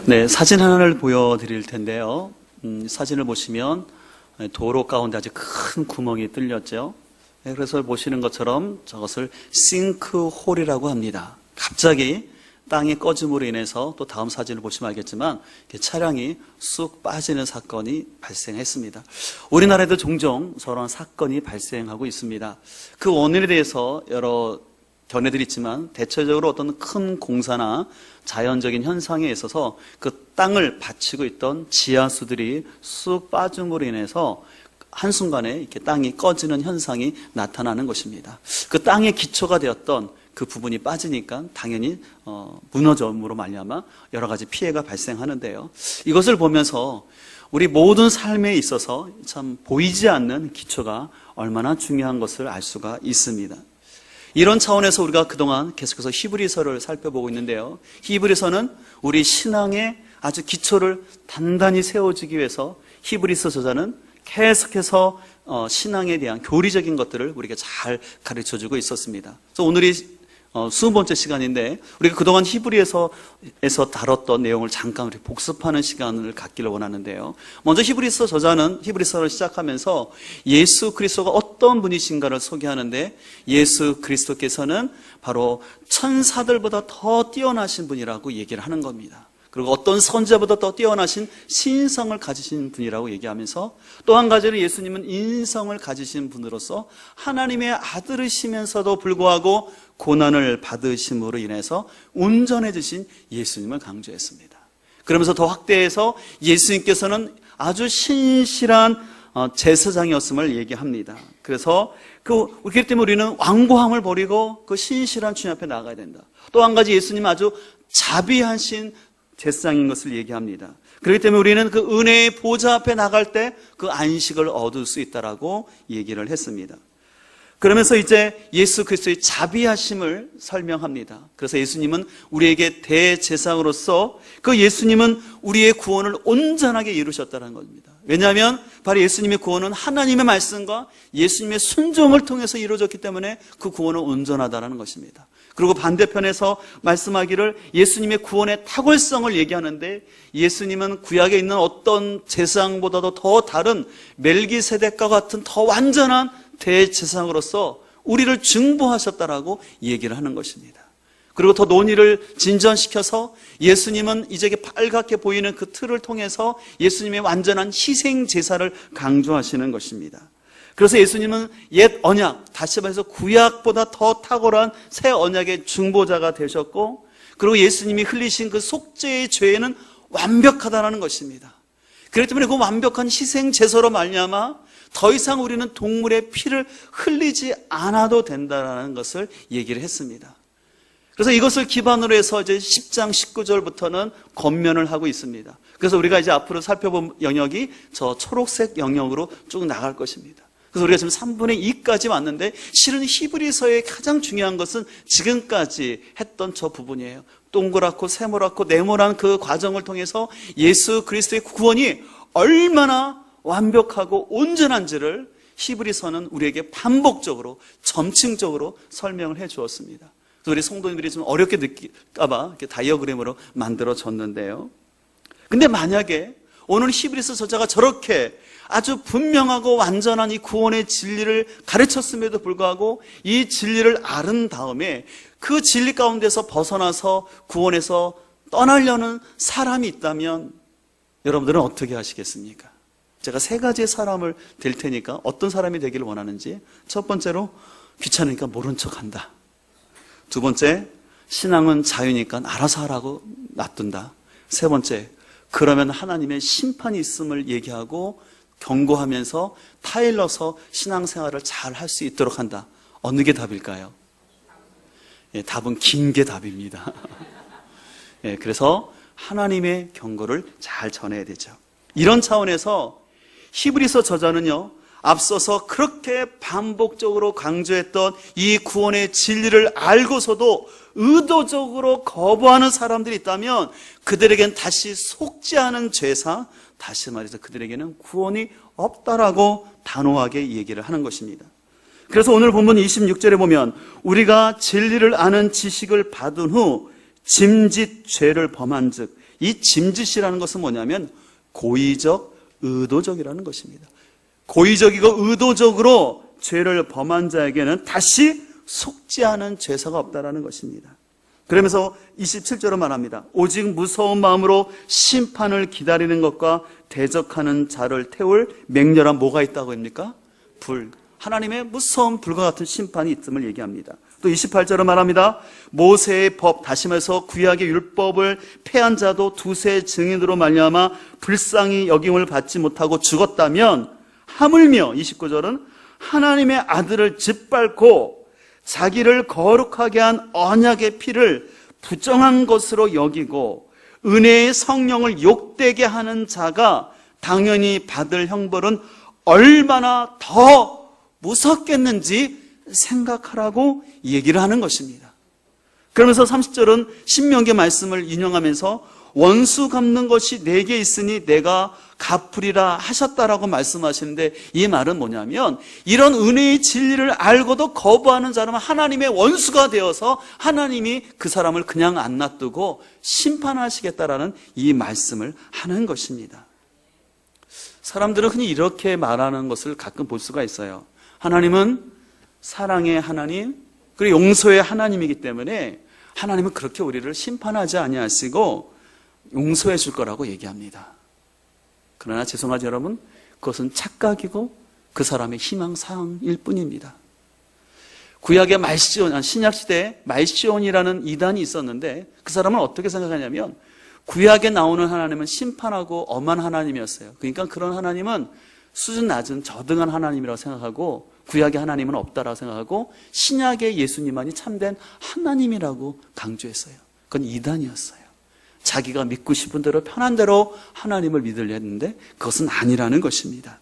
네, 사진 하나를 보여드릴 텐데요. 사진을 보시면 도로 가운데 아주 큰 구멍이 뚫렸죠. 네, 그래서 보시는 것처럼 저것을 싱크홀이라고 합니다. 갑자기 땅이 꺼짐으로 인해서 또 다음 사진을 보시면 알겠지만 차량이 쑥 빠지는 사건이 발생했습니다. 우리나라에도 종종 저런 사건이 발생하고 있습니다. 그 원인에 대해서 여러 견해들이 있지만 대체적으로 어떤 큰 공사나 자연적인 현상에 있어서 그 땅을 받치고 있던 지하수들이 쑥 빠짐으로 인해서 한순간에 이렇게 땅이 꺼지는 현상이 나타나는 것입니다. 그 땅의 기초가 되었던 그 부분이 빠지니까 당연히 무너짐으로 말미암아 여러 가지 피해가 발생하는데요. 이것을 보면서 우리 모든 삶에 있어서 참 보이지 않는 기초가 얼마나 중요한 것을 알 수가 있습니다. 이런 차원에서 우리가 그동안 계속해서 히브리서를 살펴보고 있는데요. 히브리서는 우리 신앙의 아주 기초를 단단히 세워주기 위해서 히브리서 저자는 계속해서 신앙에 대한 교리적인 것들을 우리에게 잘 가르쳐주고 있었습니다. 그래서 오늘이 20번째 시간인데 우리가 그동안 히브리서에서 다뤘던 내용을 잠깐 우리 복습하는 시간을 갖기를 원하는데요. 먼저 히브리서 저자는 히브리서를 시작하면서 예수 그리스도가 어떤 분이신가를 소개하는데 예수 그리스도께서는 바로 천사들보다 더 뛰어나신 분이라고 얘기를 하는 겁니다. 그리고 어떤 선지자보다 더 뛰어나신 신성을 가지신 분이라고 얘기하면서 또 한 가지는 예수님은 인성을 가지신 분으로서 하나님의 아들이시면서도 불구하고 고난을 받으심으로 인해서 온전해 주신 예수님을 강조했습니다. 그러면서 더 확대해서 예수님께서는 아주 신실한 제사장이었음을 얘기합니다. 그래서 그렇기 때문에 우리는 완고함을 버리고 그 신실한 주님 앞에 나가야 된다. 또 한 가지 예수님은 아주 자비하신 제사장인 것을 얘기합니다. 그렇기 때문에 우리는 그 은혜의 보좌 앞에 나갈 때 그 안식을 얻을 수 있다라고 얘기를 했습니다. 그러면서 이제 예수 그리스도의 자비하심을 설명합니다. 그래서 예수님은 우리에게 대제사장으로서 그 예수님은 우리의 구원을 온전하게 이루셨다는 겁니다. 왜냐하면 바로 예수님의 구원은 하나님의 말씀과 예수님의 순종을 통해서 이루어졌기 때문에 그 구원은 온전하다는 것입니다. 그리고 반대편에서 말씀하기를 예수님의 구원의 탁월성을 얘기하는데 예수님은 구약에 있는 어떤 제사장보다도 더 다른 멜기세덱과 같은 더 완전한 대제사장으로서 우리를 중보하셨다라고 얘기를 하는 것입니다. 그리고 더 논의를 진전시켜서 예수님은 이제 빨갛게 보이는 그 틀을 통해서 예수님의 완전한 희생 제사를 강조하시는 것입니다. 그래서 예수님은 옛 언약, 다시 말해서 구약보다 더 탁월한 새 언약의 중보자가 되셨고, 그리고 예수님이 흘리신 그 속죄의 죄는 완벽하다는 것입니다. 그렇기 때문에 그 완벽한 희생 제사로 말미암아 더 이상 우리는 동물의 피를 흘리지 않아도 된다는 것을 얘기를 했습니다. 그래서 이것을 기반으로 해서 이제 10장 19절부터는 권면을 하고 있습니다. 그래서 우리가 이제 앞으로 살펴본 영역이 저 초록색 영역으로 쭉 나갈 것입니다. 그래서 우리가 지금 3분의 2까지 왔는데 실은 히브리서의 가장 중요한 것은 지금까지 했던 저 부분이에요. 동그랗고 세모랗고 네모난 그 과정을 통해서 예수 그리스도의 구원이 얼마나 완벽하고 온전한지를 히브리서는 우리에게 반복적으로 점층적으로 설명을 해 주었습니다. 그래서 우리 성도님들이 좀 어렵게 느낄까봐 이렇게 다이어그램으로 만들어졌는데요. 근데 만약에 오늘 히브리서 저자가 저렇게 아주 분명하고 완전한 이 구원의 진리를 가르쳤음에도 불구하고 이 진리를 앓은 다음에 그 진리 가운데서 벗어나서 구원에서 떠나려는 사람이 있다면 여러분들은 어떻게 하시겠습니까? 제가 3가지의 사람을 될 테니까 어떤 사람이 되기를 원하는지. 첫 번째로, 귀찮으니까 모른 척한다. 두 번째, 신앙은 자유니까 알아서 하라고 놔둔다. 세 번째, 그러면 하나님의 심판이 있음을 얘기하고 경고하면서 타일러서 신앙생활을 잘 할 수 있도록 한다. 어느 게 답일까요? 예, 답은 긴 게 답입니다. 예, 그래서 하나님의 경고를 잘 전해야 되죠. 이런 차원에서 히브리서 저자는요, 앞서서 그렇게 반복적으로 강조했던 이 구원의 진리를 알고서도 의도적으로 거부하는 사람들이 있다면 그들에겐 다시 속지 않은 죄사, 다시 말해서 그들에게는 구원이 없다라고 단호하게 얘기를 하는 것입니다. 그래서 오늘 본문 26절에 보면 우리가 진리를 아는 지식을 받은 후 짐짓 죄를 범한 즉 이 짐짓이라는 것은 뭐냐면 고의적, 의도적이라는 것입니다. 고의적이고 의도적으로 죄를 범한 자에게는 다시 속지 않은 죄사가 없다라는 것입니다. 그러면서 27절로 말합니다. 오직 무서운 마음으로 심판을 기다리는 것과 대적하는 자를 태울 맹렬한 뭐가 있다고 합니까? 불. 하나님의 무서운 불과 같은 심판이 있음을 얘기합니다. 또 28절로 말합니다. 모세의 법, 다시 말해서 구약의 율법을 폐한 자도 두세 증인으로 말미암아 불쌍히 여김을 받지 못하고 죽었다면 하물며 29절은 하나님의 아들을 짓밟고 자기를 거룩하게 한 언약의 피를 부정한 것으로 여기고 은혜의 성령을 욕되게 하는 자가 당연히 받을 형벌은 얼마나 더 무섭겠는지 생각하라고 얘기를 하는 것입니다. 그러면서 30절은 신명기 말씀을 인용하면서 원수 갚는 것이 내게 있으니 내가 갚으리라 하셨다라고 말씀하시는데, 이 말은 뭐냐면 이런 은혜의 진리를 알고도 거부하는 사람은 하나님의 원수가 되어서 하나님이 그 사람을 그냥 안 놔두고 심판하시겠다라는 이 말씀을 하는 것입니다. 사람들은 흔히 이렇게 말하는 것을 가끔 볼 수가 있어요. 하나님은 사랑의 하나님, 그리고 용서의 하나님이기 때문에 하나님은 그렇게 우리를 심판하지 아니하시고 용서해 줄 거라고 얘기합니다. 그러나 죄송하죠 여러분, 그것은 착각이고 그 사람의 희망사항일 뿐입니다. 구약의 말시온, 신약시대에 말시온이라는 이단이 있었는데 그 사람은 어떻게 생각하냐면 구약에 나오는 하나님은 심판하고 엄한 하나님이었어요. 그러니까 그런 하나님은 수준 낮은 저등한 하나님이라고 생각하고 구약의 하나님은 없다라고 생각하고 신약의 예수님만이 참된 하나님이라고 강조했어요. 그건 이단이었어요. 자기가 믿고 싶은 대로 편한 대로 하나님을 믿으려 했는데 그것은 아니라는 것입니다.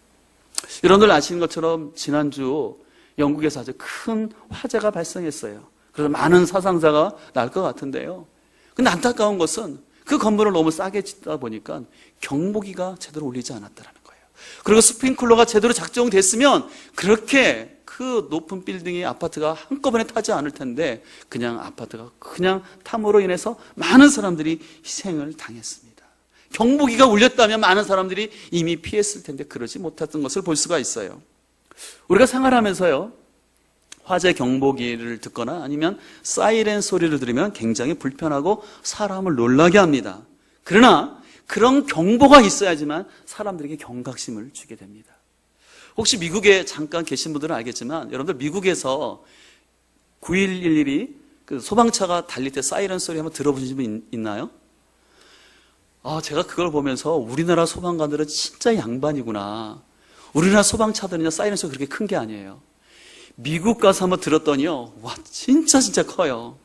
여러분들 아시는 것처럼 지난주 영국에서 아주 큰 화재가 발생했어요. 그래서 많은 사상자가 날 것 같은데요. 근데 안타까운 것은 그 건물을 너무 싸게 짓다 보니까 경보기가 제대로 울리지 않았다라는 거예요. 그리고 스프링클러가 제대로 작동됐으면 그렇게 그 높은 빌딩이 아파트가 한꺼번에 타지 않을 텐데 그냥 아파트가 그냥 탐으로 인해서 많은 사람들이 희생을 당했습니다. 경보기가 울렸다면 많은 사람들이 이미 피했을 텐데 그러지 못했던 것을 볼 수가 있어요. 우리가 생활하면서요, 화재 경보기를 듣거나 아니면 사이렌 소리를 들으면 굉장히 불편하고 사람을 놀라게 합니다. 그러나 그런 경보가 있어야지만 사람들에게 경각심을 주게 됩니다. 혹시 미국에 잠깐 계신 분들은 알겠지만 여러분들 미국에서 9111이 그 소방차가 달릴 때 사이렌 소리 한번 들어보신 분 있나요? 제가 그걸 보면서 우리나라 소방관들은 진짜 양반이구나. 우리나라 소방차들은요 사이렌 소리가 그렇게 큰 게 아니에요. 미국 가서 한번 들었더니요, 와 진짜 커요.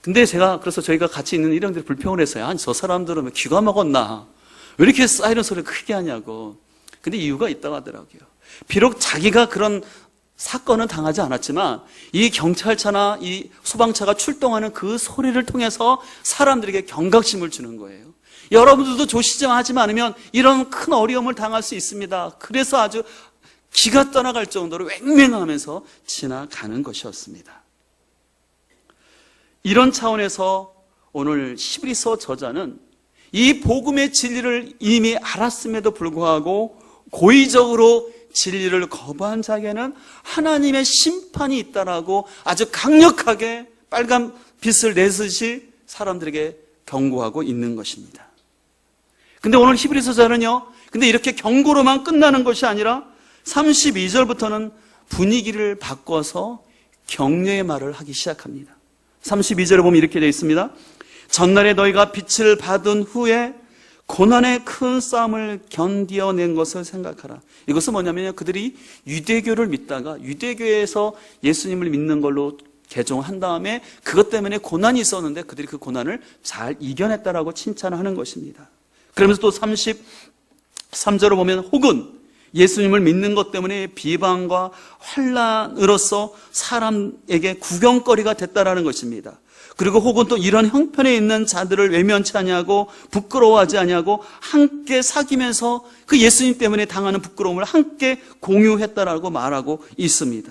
근데 그래서 저희가 같이 있는 일행들이 불평을 했어요. 아니 저 사람들은 귀가 먹었나? 왜 이렇게 사이렌 소리를 크게 하냐고. 근데 이유가 있다고 하더라고요. 비록 자기가 그런 사건은 당하지 않았지만 이 경찰차나 이 소방차가 출동하는 그 소리를 통해서 사람들에게 경각심을 주는 거예요. 여러분들도 조심하지 않으면 이런 큰 어려움을 당할 수 있습니다. 그래서 아주 기가 떠나갈 정도로 왱왱하면서 지나가는 것이었습니다. 이런 차원에서 오늘 히브리서 저자는 이 복음의 진리를 이미 알았음에도 불구하고 고의적으로 진리를 거부한 자에게는 하나님의 심판이 있다라고 아주 강력하게 빨간 빛을 내듯이 사람들에게 경고하고 있는 것입니다. 근데 오늘 히브리서자는요, 근데 이렇게 경고로만 끝나는 것이 아니라 32절부터는 분위기를 바꿔서 격려의 말을 하기 시작합니다. 32절에 보면 이렇게 되어 있습니다. 전날에 너희가 빛을 받은 후에 고난의 큰 싸움을 견디어낸 것을 생각하라. 이것은 뭐냐면요, 그들이 유대교를 믿다가 유대교에서 예수님을 믿는 걸로 개종한 다음에 그것 때문에 고난이 있었는데 그들이 그 고난을 잘 이겨냈다라고 칭찬을 하는 것입니다. 그러면서 또 33절을 보면 혹은 예수님을 믿는 것 때문에 비방과 환난으로서 사람에게 구경거리가 됐다라는 것입니다. 그리고 혹은 또 이런 형편에 있는 자들을 외면치 아니하고 부끄러워하지 아니하고 함께 사귀면서 그 예수님 때문에 당하는 부끄러움을 함께 공유했다라고 말하고 있습니다.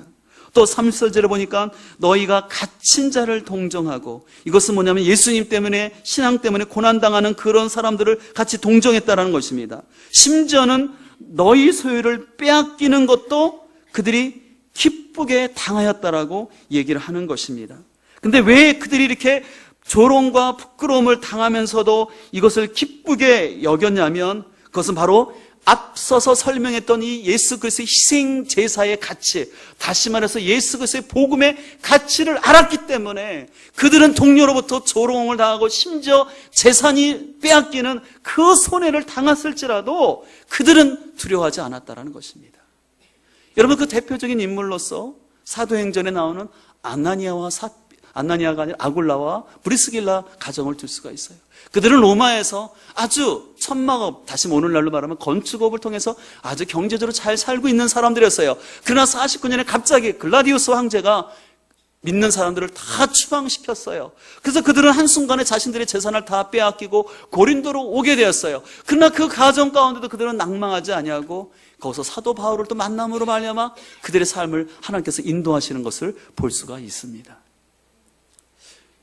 또 30절에 보니까 너희가 갇힌 자를 동정하고, 이것은 뭐냐면 예수님 때문에, 신앙 때문에 고난당하는 그런 사람들을 같이 동정했다라는 것입니다. 심지어는 너희 소유를 빼앗기는 것도 그들이 기쁘게 당하였다라고 얘기를 하는 것입니다. 근데 왜 그들이 이렇게 조롱과 부끄러움을 당하면서도 이것을 기쁘게 여겼냐면, 그것은 바로 앞서서 설명했던 이 예수 그리스도의 희생 제사의 가치, 다시 말해서 예수 그리스도의 복음의 가치를 알았기 때문에 그들은 동료로부터 조롱을 당하고 심지어 재산이 빼앗기는 그 손해를 당했을지라도 그들은 두려워하지 않았다라는 것입니다. 여러분, 그 대표적인 인물로서 사도행전에 나오는 아나니아가 아니라 아굴라와 브리스길라 가정을 들 수가 있어요. 그들은 로마에서 아주 천막업, 다시 오늘날로 말하면 건축업을 통해서 아주 경제적으로 잘 살고 있는 사람들이었어요. 그러나 49년에 갑자기 글라디우스 황제가 믿는 사람들을 다 추방시켰어요. 그래서 그들은 한순간에 자신들의 재산을 다 빼앗기고 고린도로 오게 되었어요. 그러나 그 가정 가운데도 그들은 낭망하지 아니하고 거기서 사도 바울을 또 만남으로 말미암아 그들의 삶을 하나님께서 인도하시는 것을 볼 수가 있습니다.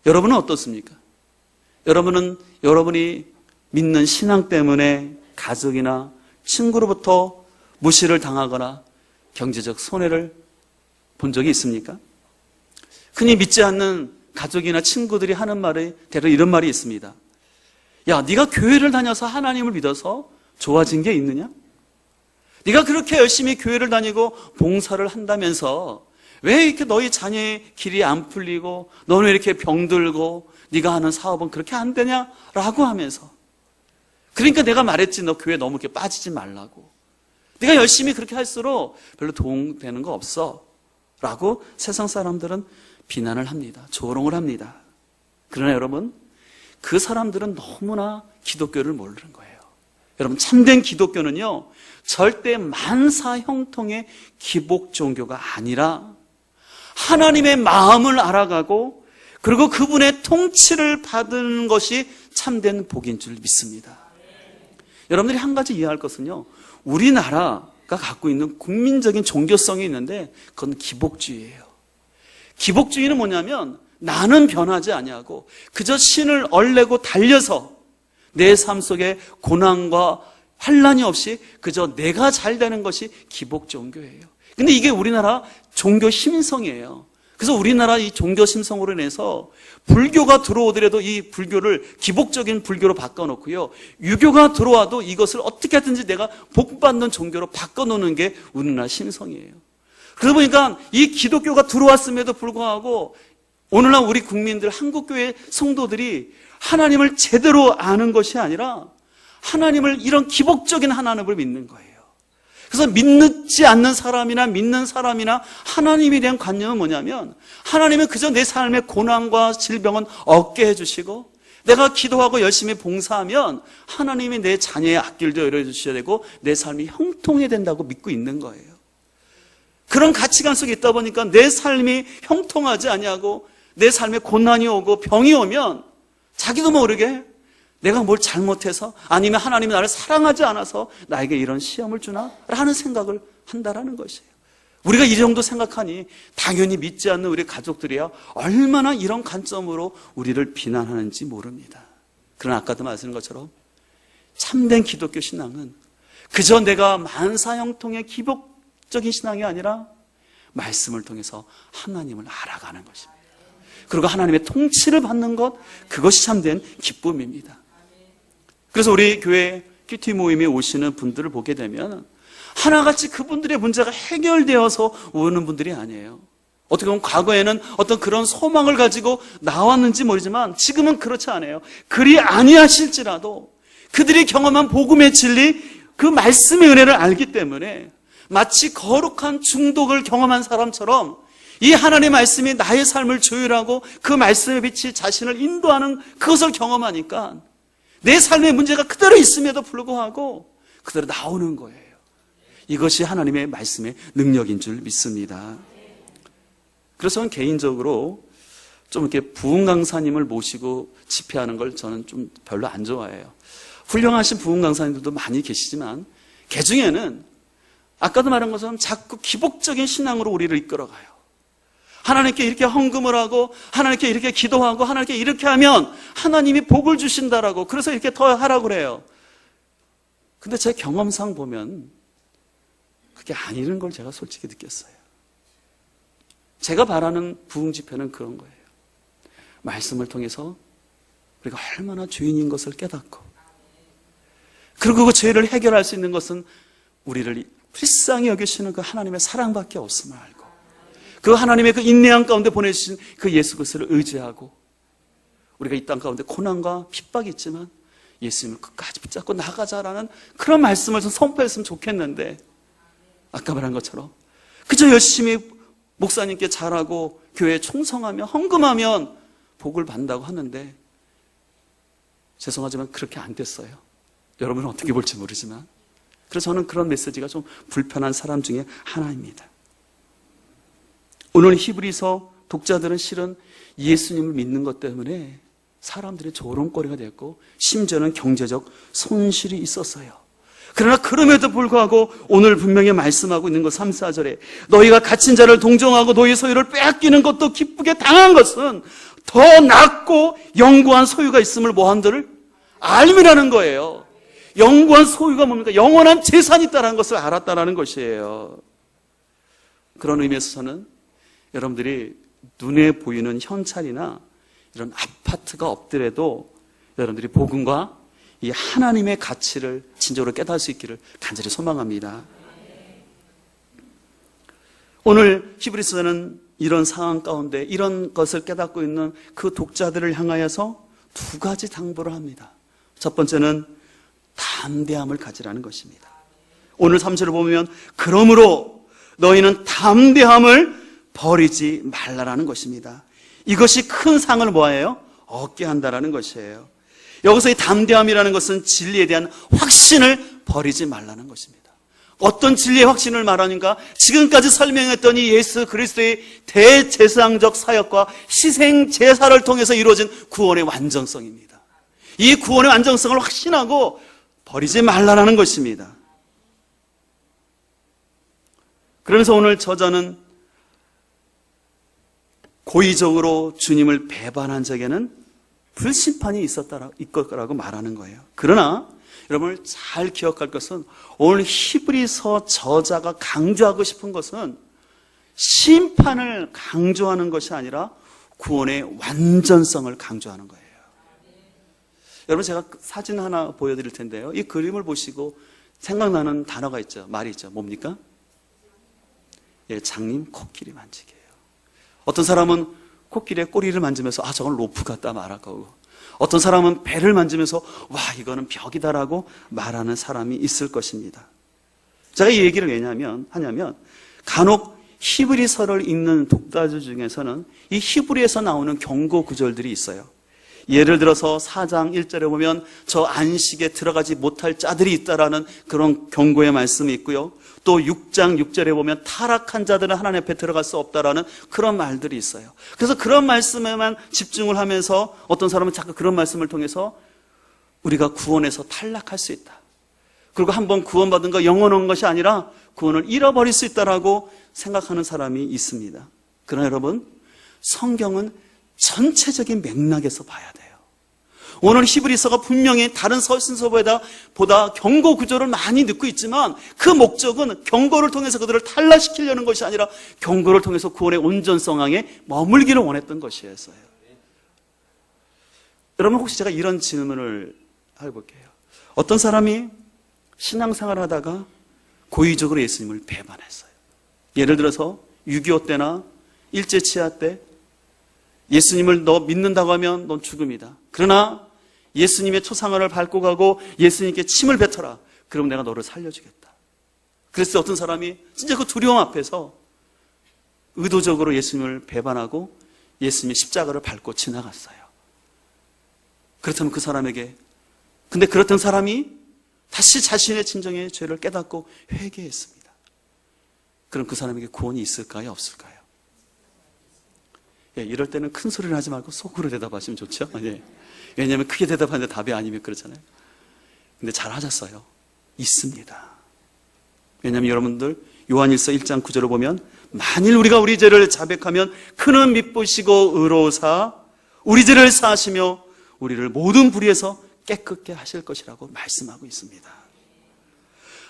여러분은 어떻습니까? 여러분은 여러분이 믿는 신앙 때문에 가족이나 친구로부터 무시를 당하거나 경제적 손해를 본 적이 있습니까? 흔히 믿지 않는 가족이나 친구들이 하는 말이 대략 이런 말이 있습니다. 야, 네가 교회를 다녀서 하나님을 믿어서 좋아진 게 있느냐? 네가 그렇게 열심히 교회를 다니고 봉사를 한다면서 왜 이렇게 너희 자녀의 길이 안 풀리고 너는 왜 이렇게 병들고 네가 하는 사업은 그렇게 안 되냐? 라고 하면서, 그러니까 내가 말했지, 너 교회 너무 이렇게 빠지지 말라고. 네가 열심히 그렇게 할수록 별로 도움되는 거 없어 라고 세상 사람들은 비난을 합니다. 조롱을 합니다. 그러나 여러분, 그 사람들은 너무나 기독교를 모르는 거예요. 여러분, 참된 기독교는요, 절대 만사 형통의 기복 종교가 아니라 하나님의 마음을 알아가고 그리고 그분의 통치를 받는 것이 참된 복인 줄 믿습니다. 여러분들이 한 가지 이해할 것은요, 우리나라가 갖고 있는 국민적인 종교성이 있는데 그건 기복주의예요. 기복주의는 뭐냐면 나는 변하지 아니하고 그저 신을 얼레고 달려서 내 삶 속에 고난과 환난이 없이 그저 내가 잘 되는 것이 기복 종교예요. 근데 이게 우리나라 종교 심성이에요. 그래서 우리나라 이 종교 심성으로 인해서 불교가 들어오더라도 이 불교를 기복적인 불교로 바꿔놓고요, 유교가 들어와도 이것을 어떻게 하든지 내가 복받는 종교로 바꿔놓는 게 우리나라 심성이에요. 그러다 보니까 이 기독교가 들어왔음에도 불구하고 오늘날 우리 국민들, 한국교회 성도들이 하나님을 제대로 아는 것이 아니라 하나님을 이런 기복적인 하나님을 믿는 거예요. 그래서 믿지 않는 사람이나 믿는 사람이나 하나님에 대한 관념은 뭐냐면, 하나님은 그저 내 삶의 고난과 질병은 없게 해주시고 내가 기도하고 열심히 봉사하면 하나님이 내 자녀의 앞길도 열어주셔야 되고 내 삶이 형통해야 된다고 믿고 있는 거예요. 그런 가치관 속에 있다 보니까 내 삶이 형통하지 아니하고 내 삶에 고난이 오고 병이 오면 자기도 모르게 내가 뭘 잘못해서, 아니면 하나님이 나를 사랑하지 않아서 나에게 이런 시험을 주나? 라는 생각을 한다라는 것이에요. 우리가 이 정도 생각하니 당연히 믿지 않는 우리 가족들이야 얼마나 이런 관점으로 우리를 비난하는지 모릅니다. 그러나 아까도 말씀드린 것처럼 참된 기독교 신앙은 그저 내가 만사형통의 기복적인 신앙이 아니라 말씀을 통해서 하나님을 알아가는 것입니다. 그리고 하나님의 통치를 받는 것, 그것이 참된 기쁨입니다. 그래서 우리 교회 큐티 모임에 오시는 분들을 보게 되면 하나같이 그분들의 문제가 해결되어서 오는 분들이 아니에요. 어떻게 보면 과거에는 어떤 그런 소망을 가지고 나왔는지 모르지만 지금은 그렇지 않아요. 그리 아니하실지라도 그들이 경험한 복음의 진리, 그 말씀의 은혜를 알기 때문에 마치 거룩한 중독을 경험한 사람처럼 이 하나님의 말씀이 나의 삶을 조율하고 그 말씀의 빛이 자신을 인도하는 그것을 경험하니까 내 삶의 문제가 그대로 있음에도 불구하고 그대로 나오는 거예요. 이것이 하나님의 말씀의 능력인 줄 믿습니다. 그래서 저는 개인적으로 좀 이렇게 부흥 강사님을 모시고 집회하는 걸 저는 좀 별로 안 좋아해요. 훌륭하신 부흥 강사님들도 많이 계시지만 그 중에는 아까도 말한 것처럼 자꾸 기복적인 신앙으로 우리를 이끌어가요. 하나님께 이렇게 헌금을 하고 하나님께 이렇게 기도하고 하나님께 이렇게 하면 하나님이 복을 주신다라고, 그래서 이렇게 더 하라고 그래요. 근데 제 경험상 보면 그게 아니는 걸 제가 솔직히 느꼈어요. 제가 바라는 부흥 집회는 그런 거예요. 말씀을 통해서 우리가 얼마나 죄인인 것을 깨닫고, 그리고 그 죄를 해결할 수 있는 것은 우리를 불쌍히 여기시는 그 하나님의 사랑밖에 없음을 알고, 그 하나님의 그 인내한 가운데 보내주신 그 예수 그리스도를 의지하고, 우리가 이 땅 가운데 고난과 핍박이 있지만 예수님을 끝까지 붙잡고 나가자라는 그런 말씀을 좀 선포했으면 좋겠는데, 아까 말한 것처럼 그저 열심히 목사님께 잘하고 교회에 충성하며 헌금하면 복을 받는다고 하는데, 죄송하지만 그렇게 안 됐어요. 여러분은 어떻게 볼지 모르지만. 그래서 저는 그런 메시지가 좀 불편한 사람 중에 하나입니다. 오늘 히브리서 독자들은 실은 예수님을 믿는 것 때문에 사람들의 조롱거리가 됐고, 심지어는 경제적 손실이 있었어요. 그러나 그럼에도 불구하고 오늘 분명히 말씀하고 있는 것 3, 4절에 너희가 갇힌 자를 동정하고 너희 소유를 빼앗기는 것도 기쁘게 당한 것은 더 낫고 영구한 소유가 있음을 뭐한들을 알미라는 거예요. 영구한 소유가 뭡니까? 영원한 재산이 있다는 것을 알았다는 것이에요. 그런 의미에서 저는 여러분들이 눈에 보이는 현찰이나 이런 아파트가 없더라도 여러분들이 복음과 이 하나님의 가치를 진정으로 깨달을 수 있기를 간절히 소망합니다. 오늘 히브리서는 이런 상황 가운데 이런 것을 깨닫고 있는 그 독자들을 향하여서 두 가지 당부를 합니다. 첫 번째는 담대함을 가지라는 것입니다. 오늘 3절을 보면 그러므로 너희는 담대함을 버리지 말라라는 것입니다. 이것이 큰 상을 뭐예요? 얻게 한다라는 것이에요. 여기서 이 담대함이라는 것은 진리에 대한 확신을 버리지 말라는 것입니다. 어떤 진리의 확신을 말하는가? 지금까지 설명했던 이 예수 그리스도의 대제사장적 사역과 희생 제사를 통해서 이루어진 구원의 완전성입니다. 이 구원의 완전성을 확신하고 버리지 말라는 것입니다. 그러면서 오늘 저자는 고의적으로 주님을 배반한 적에는 불심판이 있을 거라고 말하는 거예요. 그러나 여러분 잘 기억할 것은 오늘 히브리서 저자가 강조하고 싶은 것은 심판을 강조하는 것이 아니라 구원의 완전성을 강조하는 거예요. 여러분 제가 사진 하나 보여드릴 텐데요. 이 그림을 보시고 생각나는 단어가 있죠. 말이 있죠. 뭡니까? 예, 장님 코끼리 만지기예요. 어떤 사람은 코끼리의 꼬리를 만지면서 아 저건 로프 같다 말할 거고, 어떤 사람은 배를 만지면서 와 이거는 벽이다라고 말하는 사람이 있을 것입니다. 제가 이 얘기를 왜냐하면 하냐면 간혹 히브리서를 읽는 독자들 중에서는 이 히브리에서 나오는 경고 구절들이 있어요. 예를 들어서 4장 1절에 보면 저 안식에 들어가지 못할 자들이 있다라는 그런 경고의 말씀이 있고요. 또 6장 6절에 보면 타락한 자들은 하나님 앞에 들어갈 수 없다라는 그런 말들이 있어요. 그래서 그런 말씀에만 집중을 하면서 어떤 사람은 자꾸 그런 말씀을 통해서 우리가 구원에서 탈락할 수 있다. 그리고 한번 구원받은 거 영원한 것이 아니라 구원을 잃어버릴 수 있다라고 생각하는 사람이 있습니다. 그러나 여러분, 성경은 전체적인 맥락에서 봐야 돼요. 오늘 히브리서가 분명히 다른 서신서보다 경고 구조를 많이 넣고 있지만 그 목적은 경고를 통해서 그들을 탈락시키려는 것이 아니라 경고를 통해서 구원의 온전성에 머물기를 원했던 것이었어요. 여러분 혹시 제가 이런 질문을 해볼게요. 어떤 사람이 신앙생활을 하다가 고의적으로 예수님을 배반했어요. 예를 들어서 6.25 때나 일제치하 때 예수님을 너 믿는다고 하면 넌 죽음이다. 그러나 예수님의 초상화를 밟고 가고 예수님께 침을 뱉어라. 그럼 내가 너를 살려주겠다. 그래서 어떤 사람이 진짜 그 두려움 앞에서 의도적으로 예수님을 배반하고 예수님의 십자가를 밟고 지나갔어요. 그렇다면 그 사람에게, 근데 그렇던 사람이 다시 자신의 진정의 죄를 깨닫고 회개했습니다. 그럼 그 사람에게 구원이 있을까요? 없을까요? 예, 이럴 때는 큰 소리를 하지 말고 속으로 대답하시면 좋죠. 예. 왜냐하면 크게 대답하는데 답이 아니면 그렇잖아요. 근데 잘 하셨어요. 있습니다. 왜냐하면 여러분들 요한일서 1장 9절을 보면 만일 우리가 우리 죄를 자백하면 그는 미쁘시고 의로우사 우리 죄를 사하시며 우리를 모든 불의에서 깨끗게 하실 것이라고 말씀하고 있습니다.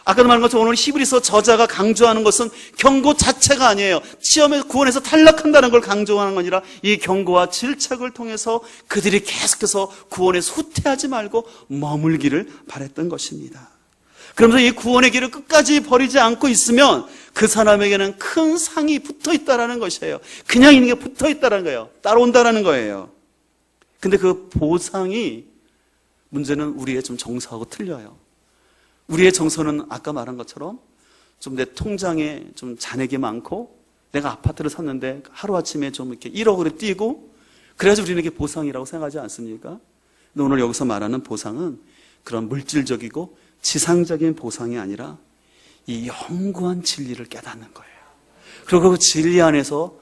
아까도 말한 것처럼 오늘 히브리서 저자가 강조하는 것은 경고 자체가 아니에요. 시험에서 구원에서 탈락한다는 걸 강조하는 건 아니라 이 경고와 질책을 통해서 그들이 계속해서 구원에서 후퇴하지 말고 머물기를 바랬던 것입니다. 그러면서 이 구원의 길을 끝까지 버리지 않고 있으면 그 사람에게는 큰 상이 붙어 있다는 것이에요. 그냥 있는 게 붙어 있다는 거예요. 따라온다는 거예요. 근데 그 보상이 문제는 우리의 좀 정서하고 틀려요. 우리의 정서는 아까 말한 것처럼 좀 내 통장에 좀 잔액이 많고 내가 아파트를 샀는데 하루아침에 좀 이렇게 1억으로 뛰고 그래야지 우리는 이게 보상이라고 생각하지 않습니까? 근데 오늘 여기서 말하는 보상은 그런 물질적이고 지상적인 보상이 아니라 이 영구한 진리를 깨닫는 거예요. 그리고 그 진리 안에서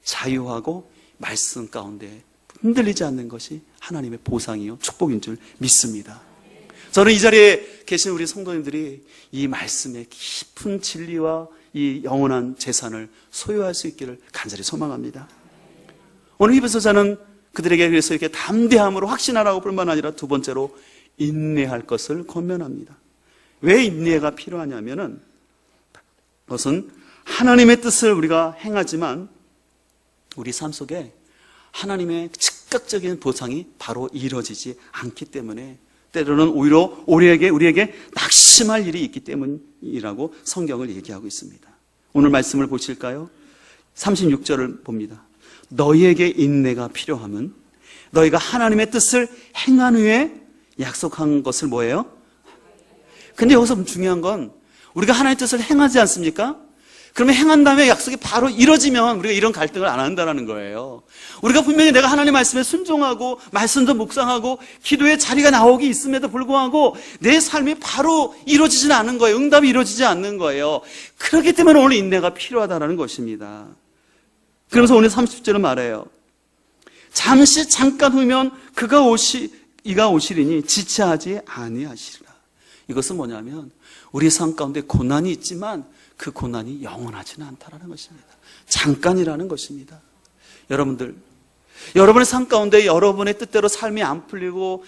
자유하고 말씀 가운데 흔들리지 않는 것이 하나님의 보상이요 축복인 줄 믿습니다. 저는 이 자리에 계신 우리 성도님들이 이 말씀의 깊은 진리와 이 영원한 재산을 소유할 수 있기를 간절히 소망합니다. 오늘 히브리서자는 그들에게 그래서 이렇게 담대함으로 확신하라고 뿐만 아니라 두 번째로 인내할 것을 권면합니다. 왜 인내가 필요하냐면은 그것은 하나님의 뜻을 우리가 행하지만 우리 삶 속에 하나님의 즉각적인 보상이 바로 이루어지지 않기 때문에 때로는 오히려 우리에게 낙심할 일이 있기 때문이라고 성경을 얘기하고 있습니다. 오늘 말씀을 보실까요? 36절을 봅니다. 너희에게 인내가 필요함은 너희가 하나님의 뜻을 행한 후에 약속한 것을 뭐예요? 근데 여기서 중요한 건 우리가 하나님의 뜻을 행하지 않습니까? 그러면 행한 다음에 약속이 바로 이루어지면 우리가 이런 갈등을 안 한다는 거예요. 우리가 분명히 내가 하나님 말씀에 순종하고 말씀도 묵상하고 기도의 자리가 나오기 있음에도 불구하고 내 삶이 바로 이루어지지는 않는 거예요. 응답이 이루어지지 않는 거예요. 그렇기 때문에 오늘 인내가 필요하다는 것입니다. 그러면서 오늘 30절은 말해요. 잠깐 후면 이가 오시리니 지체하지 아니하시리라. 이것은 뭐냐면 우리 삶 가운데 고난이 있지만 그 고난이 영원하지는 않다는 것입니다. 잠깐이라는 것입니다. 여러분들, 여러분의 삶 가운데 여러분의 뜻대로 삶이 안 풀리고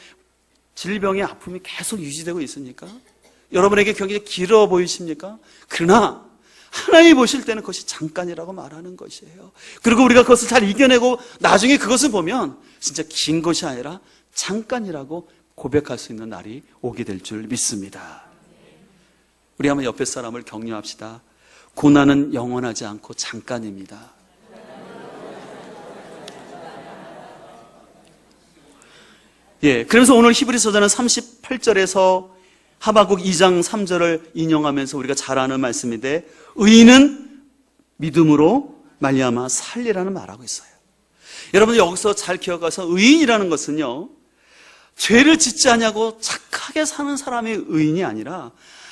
질병의 아픔이 계속 유지되고 있습니까? 여러분에게 경기가 길어 보이십니까? 그러나 하나님이 보실 때는 그것이 잠깐이라고 말하는 것이에요. 그리고 우리가 그것을 잘 이겨내고 나중에 그것을 보면 진짜 긴 것이 아니라 잠깐이라고 고백할 수 있는 날이 오게 될 줄 믿습니다. 우리 한번 옆에 사람을 격려합시다. 고난은 영원하지 않고 잠깐입니다. 그래서 오늘 히브리서자는 38절에서 하박국 2장 3절을 인용하면서 우리가 잘 아는 말씀인데 의인은 믿음으로 말미암아 살리라는 말하고 있어요. 여러분 여기서 잘 기억해서 의인이라는 것은요 죄를 짓지 않냐고 착하게 사는 사람의 의인이 아니라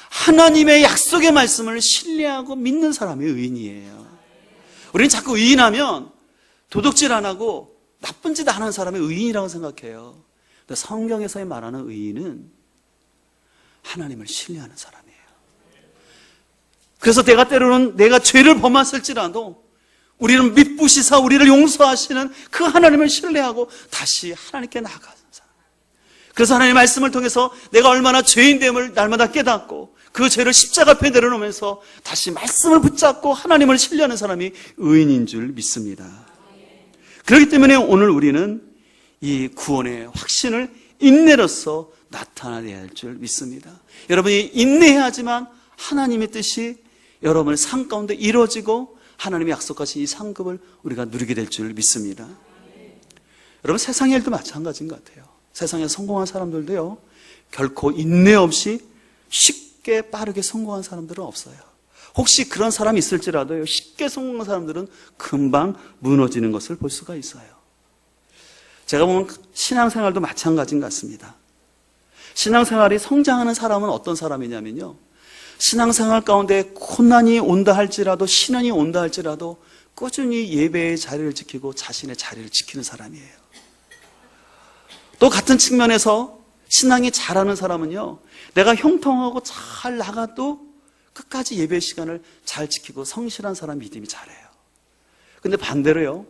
하나님의 약속의 말씀을 신뢰하고 믿는 사람이 의인이에요. 우리는 자꾸 의인하면 도둑질 안 하고 나쁜 짓 안 하는 사람이 의인이라고 생각해요. 근데 성경에서 말하는 의인은 하나님을 신뢰하는 사람이에요. 그래서 때로는 내가 죄를 범했을지라도 우리는 미쁘시사 우리를 용서하시는 그 하나님을 신뢰하고 다시 하나님께 나아가는 사람. 그래서 하나님의 말씀을 통해서 내가 얼마나 죄인됨을 날마다 깨닫고 그 죄를 십자가 앞에 내려놓으면서 다시 말씀을 붙잡고 하나님을 신뢰하는 사람이 의인인 줄 믿습니다. 그렇기 때문에 오늘 우리는 이 구원의 확신을 인내로서 나타내야 할 줄 믿습니다. 여러분이 인내해야 하지만 하나님의 뜻이 여러분의 삶 가운데 이루어지고 하나님의 약속하신 이 상급을 우리가 누리게 될 줄 믿습니다. 여러분 세상의 일도 마찬가지인 것 같아요. 세상에 성공한 사람들도요 결코 인내 없이 쉽게 빠르게 성공한 사람들은 없어요. 혹시 그런 사람이 있을지라도요 쉽게 성공한 사람들은 금방 무너지는 것을 볼 수가 있어요. 제가 보면 신앙생활도 마찬가지인 것 같습니다. 신앙생활이 성장하는 사람은 어떤 사람이냐면요 신앙생활 가운데 고난이 온다 할지라도 시련이 온다 할지라도 꾸준히 예배의 자리를 지키고 자신의 자리를 지키는 사람이에요. 또 같은 측면에서 신앙이 잘하는 사람은요 내가 형통하고 잘 나가도 끝까지 예배 시간을 잘 지키고 성실한 사람 믿음이 잘해요. 근데 반대로요,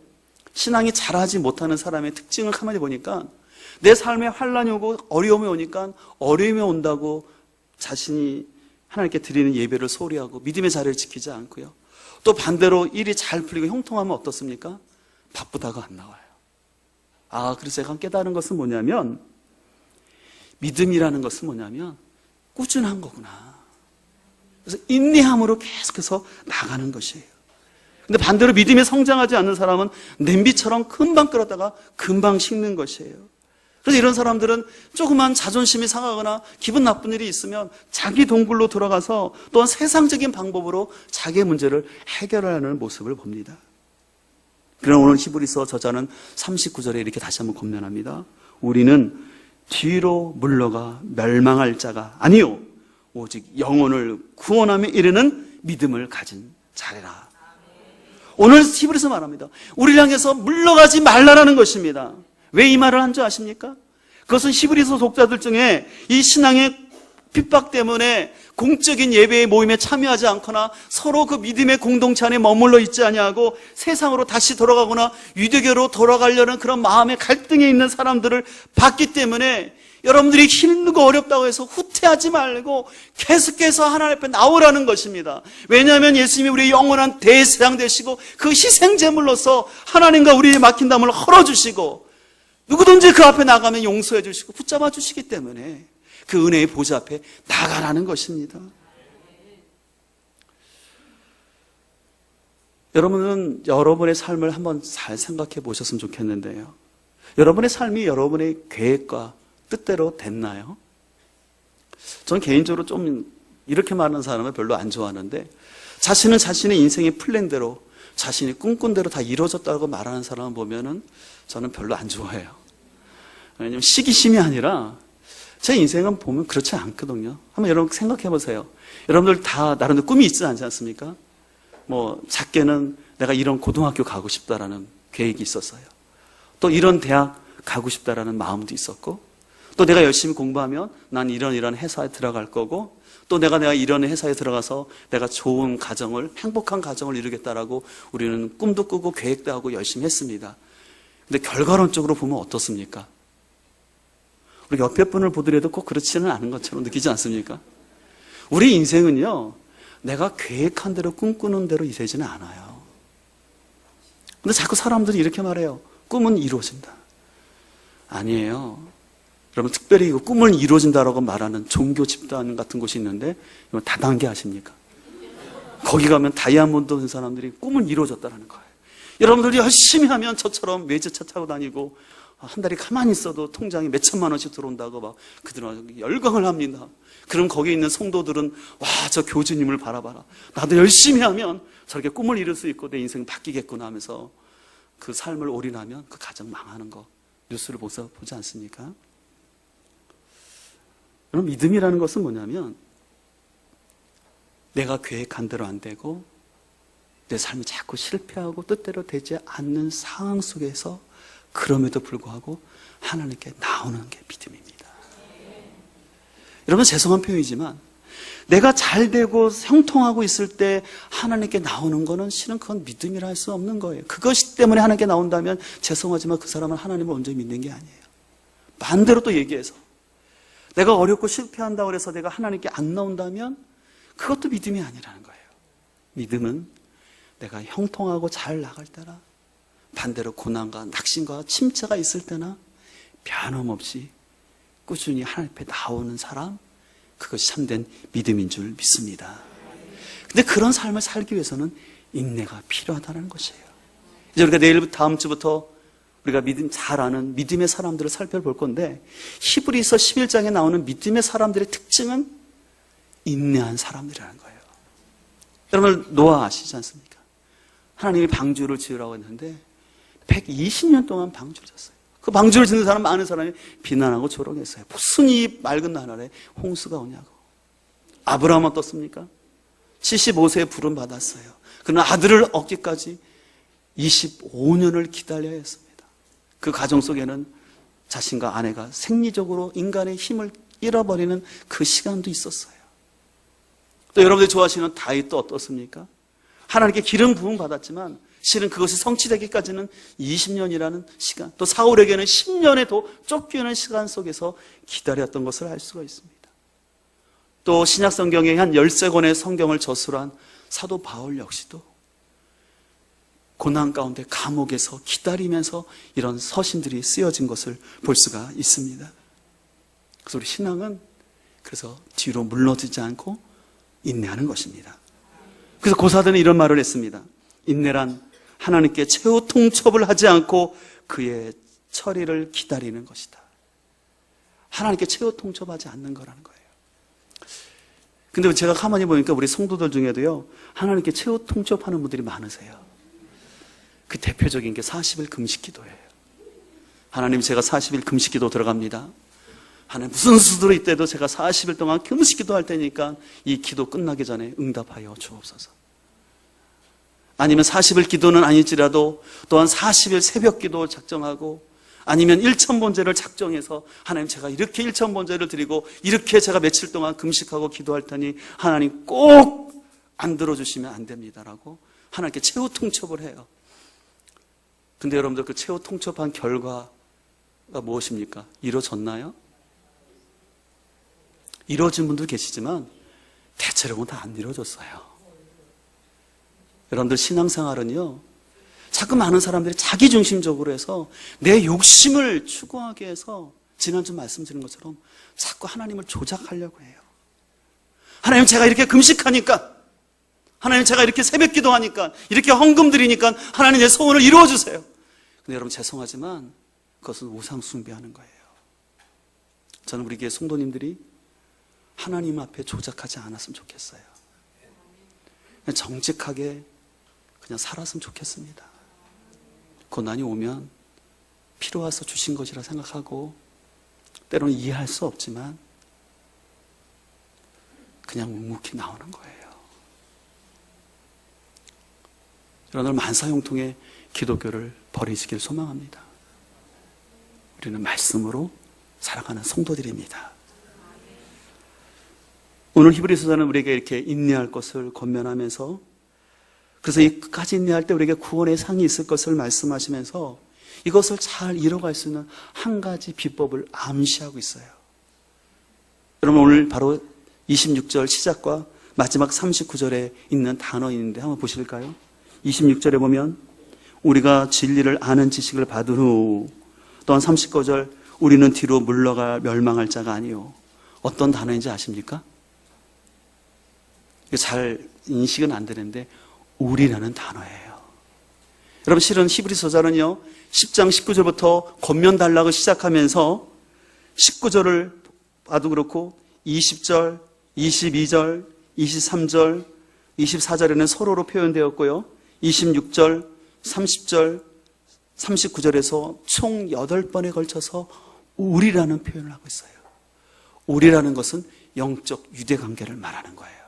신앙이 잘하지 못하는 사람의 특징을 가만히 보니까 내 삶에 환란이 오고 어려움이 오니까 어려움이 온다고 자신이 하나님께 드리는 예배를 소홀히 하고 믿음의 자리를 지키지 않고요. 또 반대로 일이 잘 풀리고 형통하면 어떻습니까? 바쁘다가 안 나와요. 그래서 제가 깨달은 것은 뭐냐면, 믿음이라는 것은 뭐냐면 꾸준한 거구나. 그래서 인내함으로 계속해서 나가는 것이에요. 근데 반대로 믿음이 성장하지 않는 사람은 냄비처럼 금방 끓었다가 금방 식는 것이에요. 그래서 이런 사람들은 조그만 자존심이 상하거나 기분 나쁜 일이 있으면 자기 동굴로 들어가서 또한 세상적인 방법으로 자기의 문제를 해결하는 모습을 봅니다. 그러나 오늘 히브리서 저자는 39절에 이렇게 다시 한번 권면합니다. 우리는 뒤로 물러가 멸망할 자가 아니요 오직 영혼을 구원함에 이르는 믿음을 가진 자래라. 오늘 히브리서 말합니다. 우리를 향해서 물러가지 말라라는 것입니다. 왜 이 말을 한 줄 아십니까? 그것은 히브리서 독자들 중에 이 신앙의 핍박 때문에 공적인 예배의 모임에 참여하지 않거나 서로 그 믿음의 공동체 안에 머물러 있지 아니하고 세상으로 다시 돌아가거나 유대교로 돌아가려는 그런 마음의 갈등에 있는 사람들을 봤기 때문에 여러분들이 힘들고 어렵다고 해서 후퇴하지 말고 계속해서 하나님 앞에 나오라는 것입니다. 왜냐하면 예수님이 우리의 영원한 대제사장 되시고 그 희생제물로서 하나님과 우리의 막힌 담을 헐어주시고 누구든지 그 앞에 나가면 용서해 주시고 붙잡아 주시기 때문에 그 은혜의 보좌 앞에 나가라는 것입니다. 여러분은 여러분의 삶을 한번 잘 생각해 보셨으면 좋겠는데요. 여러분의 삶이 여러분의 계획과 뜻대로 됐나요? 저는 개인적으로 좀 이렇게 말하는 사람을 별로 안 좋아하는데, 자신은 자신의 인생의 플랜대로 자신이 꿈꾼 대로 다 이루어졌다고 말하는 사람을 보면은 저는 별로 안 좋아해요. 왜냐하면 시기심이 아니라 제 인생은 보면 그렇지 않거든요. 한번 여러분 생각해 보세요. 여러분들 다 나름대로 꿈이 있지 않지 않습니까? 뭐 작게는 내가 이런 고등학교 가고 싶다라는 계획이 있었어요. 또 이런 대학 가고 싶다라는 마음도 있었고, 또 내가 열심히 공부하면 난 이런 회사에 들어갈 거고, 또 내가 이런 회사에 들어가서 내가 좋은 가정을, 행복한 가정을 이루겠다라고 우리는 꿈도 꾸고 계획도 하고 열심히 했습니다. 근데 결과론적으로 보면 어떻습니까? 우리 옆에 분을 보더라도 꼭 그렇지는 않은 것처럼 느끼지 않습니까? 우리 인생은요, 내가 계획한 대로 꿈꾸는 대로 되지는 않아요. 근데 자꾸 사람들이 이렇게 말해요. 꿈은 이루어진다. 아니에요. 여러분, 특별히 꿈을 이루어진다라고 말하는 종교 집단 같은 곳이 있는데, 이건 다단계 아십니까? 거기 가면 다이아몬드 된 사람들이 꿈은 이루어졌다는 거예요. 여러분들이 열심히 하면 저처럼 외제차 타고 다니고 한 달에 가만히 있어도 통장에 몇 천만 원씩 들어온다고 막 그들은 열광을 합니다. 그럼 거기 있는 성도들은 와, 저 교주님을 바라봐라. 나도 열심히 하면 저렇게 꿈을 이룰 수 있고 내 인생 바뀌겠구나 하면서 그 삶을 올인하면 그 가정 망하는 거 뉴스를 보지 않습니까? 그럼 믿음이라는 것은 뭐냐면 내가 계획한 대로 안 되고 내 삶이 자꾸 실패하고 뜻대로 되지 않는 상황 속에서 그럼에도 불구하고 하나님께 나오는 게 믿음입니다. 여러분, 죄송한 표현이지만 내가 잘 되고 형통하고 있을 때 하나님께 나오는 거는 실은 그건 믿음이라 할 수 없는 거예요. 그것 때문에 하나님께 나온다면 죄송하지만 그 사람은 하나님을 온전히 믿는 게 아니에요. 반대로 또 얘기해서 내가 어렵고 실패한다고 해서 내가 하나님께 안 나온다면 그것도 믿음이 아니라는 거예요. 믿음은 내가 형통하고 잘 나갈 때나 반대로 고난과 낙심과 침체가 있을 때나 변함없이 꾸준히 하나님 앞에 나오는 사람, 그것이 참된 믿음인 줄 믿습니다. 근데 그런 삶을 살기 위해서는 인내가 필요하다는 것이에요. 이제 우리가 내일부터 다음 주부터 우리가 잘 아는 믿음의 사람들을 살펴볼 건데, 히브리서 11장에 나오는 믿음의 사람들의 특징은 인내한 사람들이라는 거예요. 여러분, 노아 아시지 않습니까? 하나님이 방주를 지으라고 했는데 120년 동안 방주를 졌어요. 그 방주를 짓는 사람, 많은 사람이 비난하고 조롱했어요. 무슨 이 맑은 나날에 홍수가 오냐고. 아브라함은 어떻습니까? 75세에 부름 받았어요. 그러나 아들을 얻기까지 25년을 기다려야 했습니다. 그 가정 속에는 자신과 아내가 생리적으로 인간의 힘을 잃어버리는 그 시간도 있었어요. 또 여러분들이 좋아하시는 다윗도 어떻습니까? 하나님께 기름 부음 받았지만 실은 그것이 성취되기까지는 20년이라는 시간, 또 사울에게는 10년의 더 쫓기는 시간 속에서 기다렸던 것을 알 수가 있습니다. 또 신약 성경에 한 13권의 성경을 저술한 사도 바울 역시도 고난 가운데 감옥에서 기다리면서 이런 서신들이 쓰여진 것을 볼 수가 있습니다. 그래서 우리 신앙은 그래서 뒤로 물러지지 않고 인내하는 것입니다. 그래서 고사들은 이런 말을 했습니다. 인내란 하나님께 최후 통첩을 하지 않고 그의 처리를 기다리는 것이다. 하나님께 최후 통첩하지 않는 거라는 거예요. 근데 제가 가만히 보니까 우리 성도들 중에도요, 하나님께 최후 통첩하는 분들이 많으세요. 그 대표적인 게 40일 금식 기도예요. 하나님, 제가 40일 금식 기도 들어갑니다. 하나님, 무슨 수들이 있대도 제가 40일 동안 금식 기도할 테니까 이 기도 끝나기 전에 응답하여 주옵소서. 아니면 40일 기도는 아닐지라도 또한 40일 새벽 기도 작정하고, 아니면 일천번제를 작정해서 하나님, 제가 이렇게 일천번제를 드리고 이렇게 제가 며칠 동안 금식하고 기도할 테니 하나님 꼭 안 들어주시면 안 됩니다라고 하나님께 최후 통첩을 해요. 근데 여러분들, 그 최후 통첩한 결과가 무엇입니까? 이루어졌나요? 이루어진 분도 계시지만 대체로는 다 안 이루어졌어요. 여러분들, 신앙생활은요, 자꾸 많은 사람들이 자기중심적으로 해서 내 욕심을 추구하게 해서 지난주 말씀드린 것처럼 자꾸 하나님을 조작하려고 해요. 하나님, 제가 이렇게 금식하니까, 하나님, 제가 이렇게 새벽 기도하니까, 이렇게 헌금 드리니까 하나님 내 소원을 이루어주세요. 근데 여러분, 죄송하지만 그것은 우상 숭배하는 거예요. 저는 우리 교회 성도님들이 하나님 앞에 조작하지 않았으면 좋겠어요. 그냥 정직하게 그냥 살았으면 좋겠습니다. 고난이 오면 필요해서 주신 것이라 생각하고, 때로는 이해할 수 없지만 그냥 묵묵히 나오는 거예요. 여러분들, 만사형통의 기독교를 버리시길 소망합니다. 우리는 말씀으로 살아가는 성도들입니다. 오늘 히브리서자는 우리에게 이렇게 인내할 것을 권면하면서, 그래서 이 끝까지 인내할 때 우리에게 구원의 상이 있을 것을 말씀하시면서 이것을 잘 이뤄갈 수 있는 한 가지 비법을 암시하고 있어요. 여러분, 오늘 바로 26절 시작과 마지막 39절에 있는 단어인데 한번 보실까요? 26절에 보면 우리가 진리를 아는 지식을 받은 후, 또한 39절 우리는 뒤로 물러가 멸망할 자가 아니요. 어떤 단어인지 아십니까? 잘 인식은 안 되는데 우리라는 단어예요. 여러분, 실은 히브리서자는요 10장 19절부터 권면 단락을 시작하면서 19절을 봐도 그렇고 20절, 22절, 23절, 24절에는 서로로 표현되었고요, 26절, 30절, 39절에서 총 8번에 걸쳐서 우리라는 표현을 하고 있어요. 우리라는 것은 영적 유대관계를 말하는 거예요.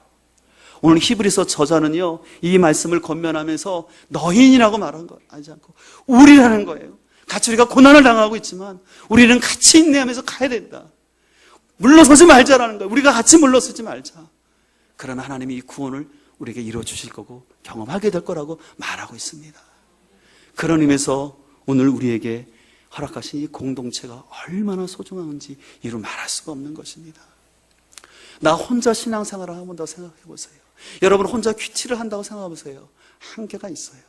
오늘 히브리서 저자는요, 이 말씀을 권면하면서 너희인이라고 말한 거 아니지 않고 우리라는 거예요. 같이 우리가 고난을 당하고 있지만 우리는 같이 인내하면서 가야 된다. 물러서지 말자라는 거예요. 우리가 같이 물러서지 말자. 그러나 하나님이 이 구원을 우리에게 이루어주실 거고 경험하게 될 거라고 말하고 있습니다. 그런 의미에서 오늘 우리에게 허락하신 이 공동체가 얼마나 소중한지 이루 말할 수가 없는 것입니다. 나 혼자 신앙생활을 한 번 더 생각해 보세요. 여러분, 혼자 큐티를 한다고 생각해 보세요. 한계가 있어요.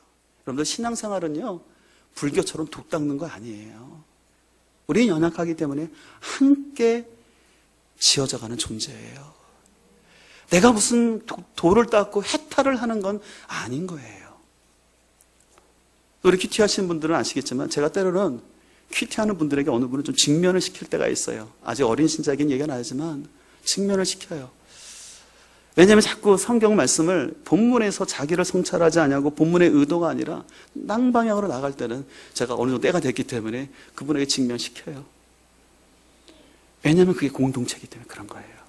여러분들, 신앙생활은요 불교처럼 독 닦는 거 아니에요. 우리는 연약하기 때문에 함께 지어져가는 존재예요. 내가 무슨 돌을 닦고 해탈을 하는 건 아닌 거예요. 우리 큐티 하시는 분들은 아시겠지만 제가 때로는 큐티 하는 분들에게 어느 분은 좀 직면을 시킬 때가 있어요. 아직 어린 신자에겐 얘기가 나지만 직면을 시켜요. 왜냐하면 자꾸 성경 말씀을 본문에서 자기를 성찰하지 않냐고 본문의 의도가 아니라 낭방향으로 나갈 때는 제가 어느 정도 때가 됐기 때문에 그분에게 직면시켜요. 왜냐하면 그게 공동체이기 때문에 그런 거예요.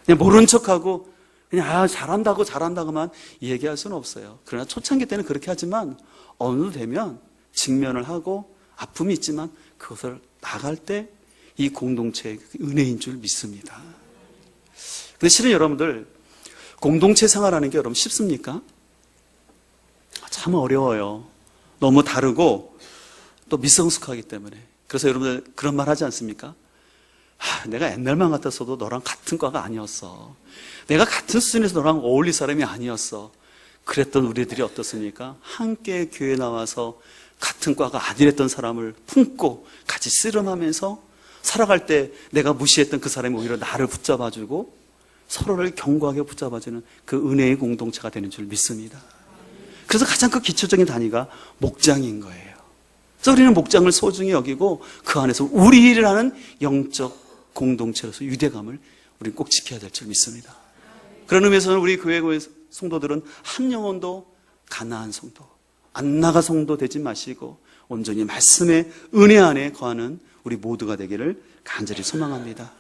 그냥 모른 척하고 그냥 잘한다고만 얘기할 수는 없어요. 그러나 초창기 때는 그렇게 하지만 어느 정도 되면 직면을 하고 아픔이 있지만 그것을 나갈 때 이 공동체의 은혜인 줄 믿습니다. 근데 실은 여러분들, 공동체 생활하는 게 여러분 쉽습니까? 참 어려워요. 너무 다르고 또 미성숙하기 때문에. 그래서 여러분들 그런 말 하지 않습니까? 내가 옛날만 같았어도 너랑 같은 과가 아니었어. 내가 같은 수준에서 너랑 어울릴 사람이 아니었어. 그랬던 우리들이 어떻습니까? 함께 교회 나와서 같은 과가 아니랬던 사람을 품고 같이 씨름하면서 살아갈 때 내가 무시했던 그 사람이 오히려 나를 붙잡아주고 서로를 견고하게 붙잡아주는 그 은혜의 공동체가 되는 줄 믿습니다. 그래서 가장 그 기초적인 단위가 목장인 거예요. 그래서 우리는 목장을 소중히 여기고 그 안에서 우리라는 영적 공동체로서 유대감을 우리는 꼭 지켜야 될 줄 믿습니다. 그런 의미에서는 우리 교회 성도들은 한 영혼도 가나안 성도, 안 나가 성도 되지 마시고 온전히 말씀의 은혜 안에 거하는 우리 모두가 되기를 간절히 소망합니다.